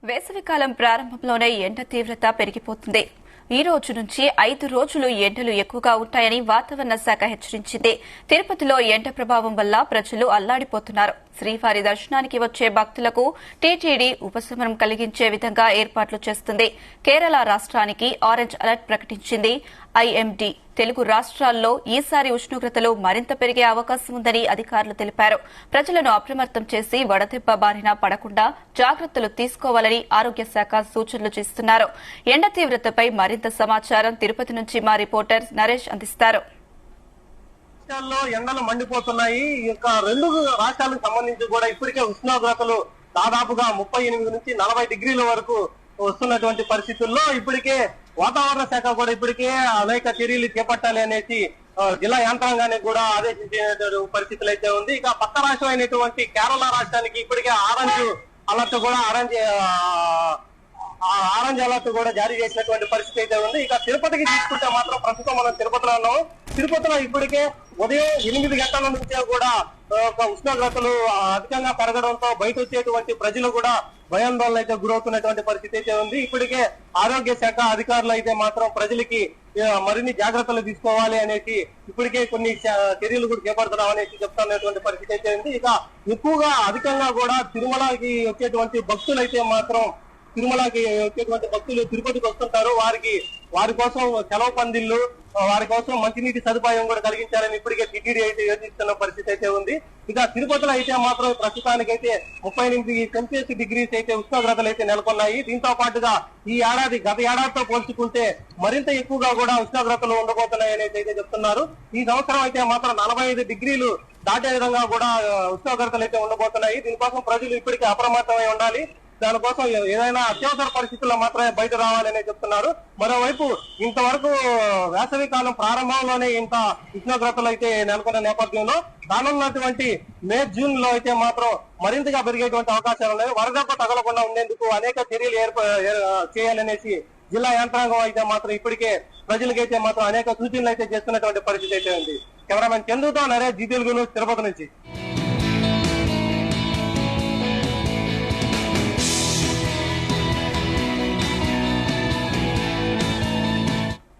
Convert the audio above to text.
వేసవికాలం ప్రారంభంలోనే ఎండ తీవ్రత పెరిగిపోతుంది. ఈ రోజు నుంచి 5 రోజులు ఎండలు ఎక్కువగా ఉంటాయని వాతావరణ శాఖ హెచ్చరించింది. తిరుపతిలో ఎండ ప్రభావం వల్ల ప్రజలు అల్లాడిపోతున్నారు. శ్రీవారి దర్శనానికి వచ్చే భక్తులకు టీటీడీ ఉపశమనం కలిగించే విధంగా ఏర్పాట్లు చేస్తుంది. కేరళ రాష్ట్రానికి ఆరెంజ్ అలర్ట్ ప్రకటించింది. ఐఎండీ తెలుగు రాష్ట్రాల్లో ఈసారి ఉష్ణోగ్రతలు మరింత పెరిగే అవకాశం ఉందని అధికారులు తెలిపారు. ప్రజలను అప్రమత్తం చేసి వడదెబ్బ బారిన పడకుండా జాగ్రత్తలు తీసుకోవాలని ఆరోగ్య శాఖ సూచనలు చేస్తున్నారు. ఎండ తీవ్రతపై మరింత సమాచారం తిరుపతి నుంచి మా రిపోర్టర్ నరేష్ అందిస్తారు. ఎండలు మండిపోతున్నాయి. ఇంకా 2 రాష్ట్రాలకు సంబంధించి కూడా ఇప్పటికే ఉష్ణోగ్రతలు దాదాపుగా 38 నుంచి 40 డిగ్రీల వరకు వస్తున్నటువంటి పరిస్థితుల్లో ఇప్పటికే వాతావరణ శాఖ కూడా ఇప్పటికే అనేక చర్యలు చేపట్టాలి అనేసి జిల్లా యంత్రాంగానికి కూడా ఆదేశించిన పరిస్థితులు అయితే ఉంది. ఇక పక్క రాష్ట్రం అయినటువంటి కేరళ రాష్ట్రానికి ఇప్పటికే ఆరెంజ్ అలర్ట్ కూడా జారీ చేసినటువంటి పరిస్థితి అయితే ఉంది. ఇక తిరుపతికి తీసుకుంటే మాత్రం ప్రస్తుతం మనం తిరుపతిలో ఉన్నాం. తిరుపతిలో ఇప్పటికే ఉదయం 8 గంటల నుంచే కూడా ఉష్ణోగ్రతలు అధికంగా పెరగడంతో బయట వచ్చేటువంటి ప్రజలు కూడా భయాందోళన అయితే గురవుతున్నటువంటి పరిస్థితి అయితే ఉంది. ఇప్పటికే ఆరోగ్య శాఖ అధికారులు అయితే మాత్రం ప్రజలకి మరిన్ని జాగ్రత్తలు తీసుకోవాలి అనేసి ఇప్పటికే కొన్ని చర్యలు కూడా చేపడుతున్నాం అనేసి చెప్తున్నటువంటి పరిస్థితి అయితే ఉంది. ఇక ఎక్కువగా అధికంగా కూడా తిరుమలకి వచ్చేటువంటి భక్తులు అయితే మాత్రం తిరుమలకి వచ్చేటువంటి భక్తులు తిరుపతికి వస్తుంటారు. వారి కోసం సెలవు పందిళ్లు, వారి కోసం మంచినీటి సదుపాయం కూడా కలిగించాలని ఇప్పటికే టీటీడీ అయితే యోచిస్తున్న పరిస్థితి అయితే ఉంది. ఇక తిరుపతిలో అయితే మాత్రం ప్రస్తుతానికైతే 38 డిగ్రీస్ అయితే ఉష్ణోగ్రతలు అయితే నెలకొన్నాయి. దీంతో పాటుగా ఈ ఏడాది గత ఏడాదితో పోల్చుకుంటే మరింత ఎక్కువగా కూడా ఉష్ణోగ్రతలు ఉండబోతున్నాయి అనేది అయితే చెప్తున్నారు. ఈ సంవత్సరం అయితే మాత్రం 45 డిగ్రీలు దాటే విధంగా కూడా ఉష్ణోగ్రతలు అయితే ఉండబోతున్నాయి. దీనికోసం ప్రజలు ఇప్పటికే అప్రమత్తమై ఉండాలి. దానికోసం ఏదైనా అత్యవసర పరిస్థితుల్లో మాత్రమే బయట రావాలని చెప్తున్నారు. మరోవైపు ఇంతవరకు వేసవి కాలం ప్రారంభంలోనే ఇంత ఉష్ణోగ్రతలు అయితే నెలకొన్న నేపథ్యంలో రానున్నటువంటి మే, జూన్ లో అయితే మాత్రం మరింతగా పెరిగేటువంటి అవకాశాలు ఉన్నాయి. వరదకు తగలకుండా ఉండేందుకు అనేక చర్యలు చేయాలనేసి జిల్లా యంత్రాంగం అయితే మాత్రం ఇప్పటికే ప్రజలకైతే మాత్రం అనేక సూచనలు అయితే చేస్తున్నటువంటి పరిస్థితి అయితే ఉంది. కెమెరామెన్ చంద్రుతో నరేష్, జీ తెలుగు న్యూస్, తిరుపతి నుంచి.